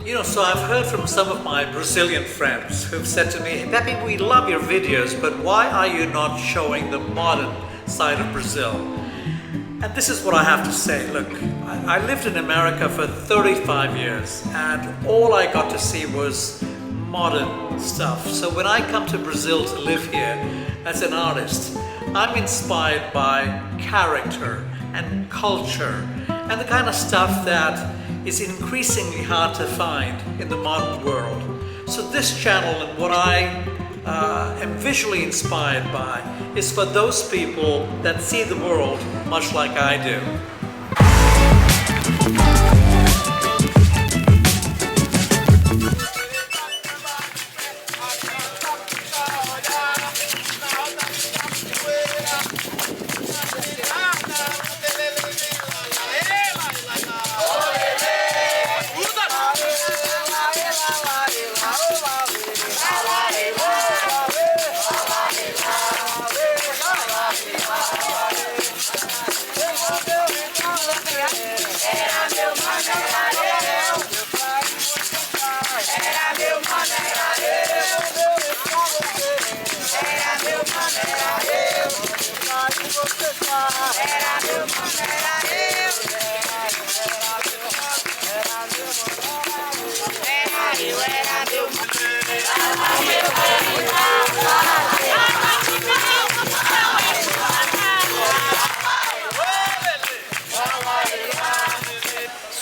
So I've heard from some of my Brazilian friends who've said to me, "Hey, Pepi, we love your videos, but why are you not showing the modern side of Brazil?" And this is what I have to say. Look, I lived in America for 35 years and all I got to see was modern stuff. So when I come to Brazil to live here as an artist, I'm inspired by character and culture and the kind of stuff that is increasingly hard to find in the modern world. So this channel and what I am visually inspired by is for those people that see the world much like I do.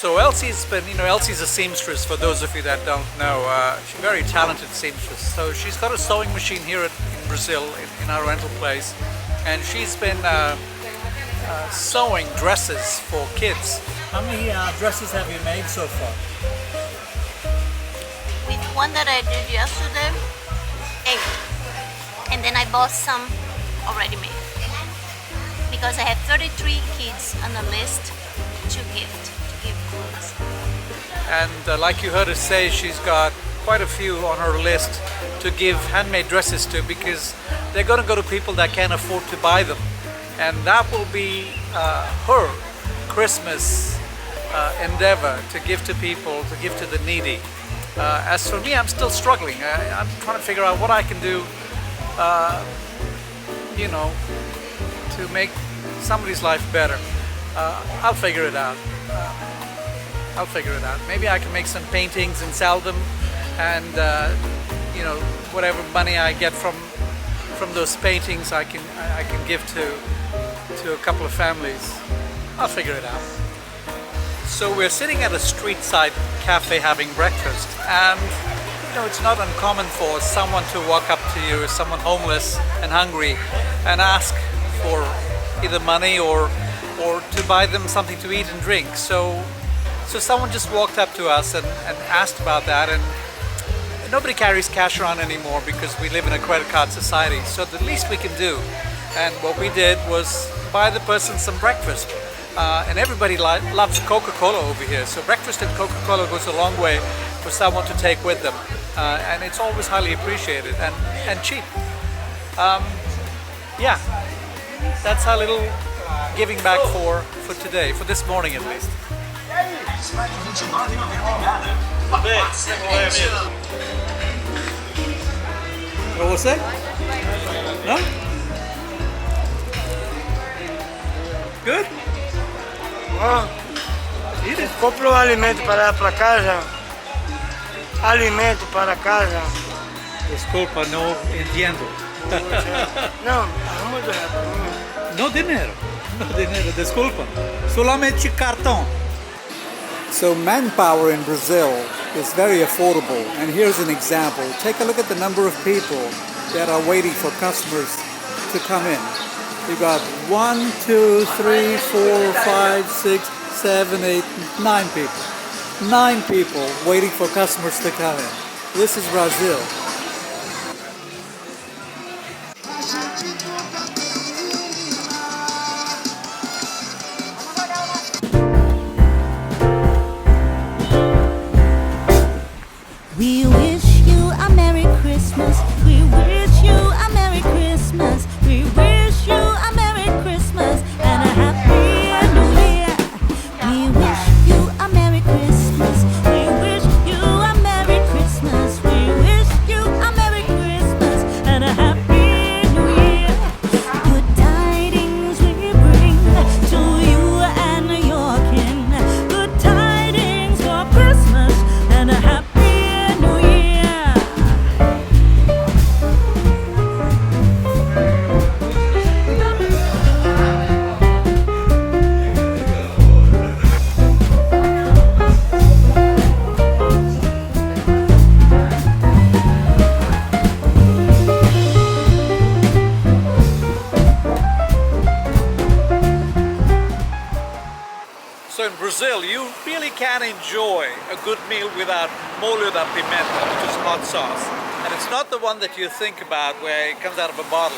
So Elci's been, Elci's a seamstress, for those of you that don't know. She's a very talented seamstress. So she's got a sewing machine here in Brazil, in our rental place. And she's been sewing dresses for kids. How many dresses have you made so far? With one that I did yesterday, 8. And then I bought some already made. Because I have 33 kids on the list to give clothes. And like you heard her say, she's got quite a few on her list to give handmade dresses to, because they're going to go to people that can't afford to buy them. And that will be her Christmas endeavor, to give to people, to give to the needy. As for me, I'm still struggling. I'm trying to figure out what I can do, to make somebody's life better. I'll figure it out. Maybe I can make some paintings and sell them, and whatever money I get from those paintings, I can give to a couple of families. I'll figure it out. So we're sitting at a street side cafe having breakfast, and it's not uncommon for someone to walk up to you, someone homeless and hungry, and ask for either money or to buy them something to eat and drink. So someone just walked up to us and asked about that, and nobody carries cash around anymore because we live in a credit card society. So the least we can do, and what we did was buy the person some breakfast. And everybody loves Coca-Cola over here, so breakfast and Coca-Cola goes a long way for someone to take with them, and it's always highly appreciated and cheap. Yeah, that's our little giving back for today, for this morning at least. Pra você? No? Good? Compro alimento para casa. Alimento para casa. Desculpa, no entiendo. Não, No dinero. No dinero, desculpa. Solamente cartão. So manpower in Brazil is very affordable, and here's an example. Take a look at the number of people that are waiting for customers to come in. You got 1, 2, 3, 4, 5, 6, 7, 8, 9 people. 9 people waiting for customers to come in. This is Brazil. We wish you a Merry Christmas. We wish you a Merry Christmas. We wish you a Merry Christmas and a Happy New Year. We wish you a Merry Christmas. We wish you Brazil, you really can enjoy a good meal without molho da pimenta, which is hot sauce. And it's not the one that you think about where it comes out of a bottle.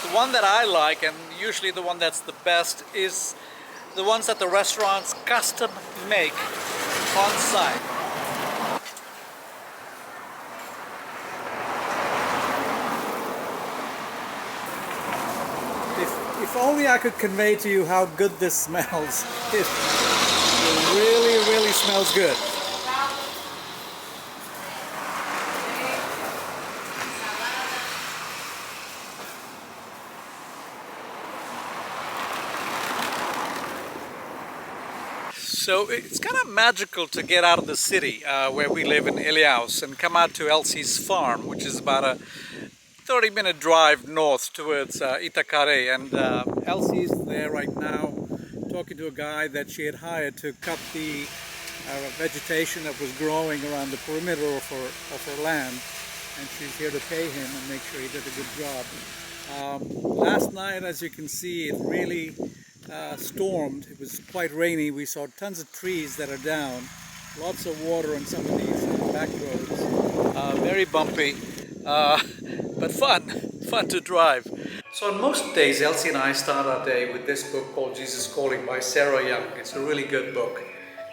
The one that I like, and usually the one that's the best, is the ones that the restaurants custom make on site. If only I could convey to you how good this smells. It really, really smells good. So it's kind of magical to get out of the city where we live in Ilhéus and come out to Elci's farm, which is about a 30-minute drive north towards Itacaré. And Elci's there right now talking to a guy that she had hired to cut the vegetation that was growing around the perimeter of her land. And she's here to pay him and make sure he did a good job. Last night, as you can see, it really stormed. It was quite rainy. We saw tons of trees that are down, lots of water on some of these back roads. Very bumpy, but fun to drive. So on most days, Elci and I start our day with this book called Jesus Calling by Sarah Young. It's a really good book,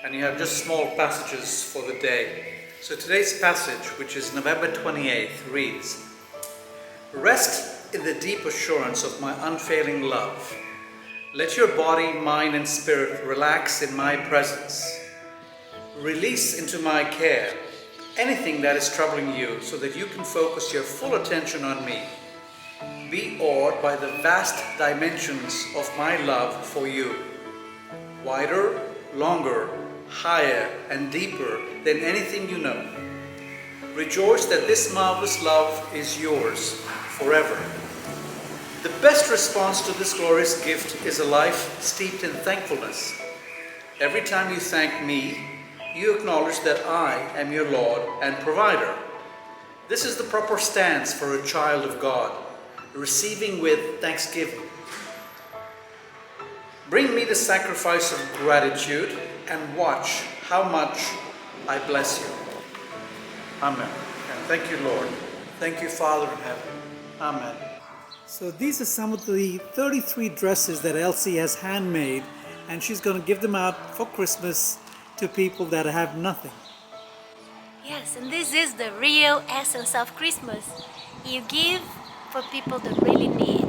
and you have just small passages for the day. So today's passage, which is November 28th, reads, "Rest in the deep assurance of my unfailing love. Let your body, mind, and spirit relax in my presence. Release into my care anything that is troubling you so that you can focus your full attention on me. Be awed by the vast dimensions of my love for you. Wider, longer, higher, and deeper than anything you know. Rejoice that this marvelous love is yours forever. The best response to this glorious gift is a life steeped in thankfulness. Every time you thank me, you acknowledge that I am your Lord and provider. This is the proper stance for a child of God, receiving with thanksgiving. Bring me the sacrifice of gratitude and watch how much I bless you." Amen. And thank you, Lord. Thank you, Father in heaven. Amen. So these are some of the 33 dresses that Elci has handmade, and she's going to give them out for Christmas to people that have nothing. Yes, and this is the real essence of Christmas. You give for people that really need.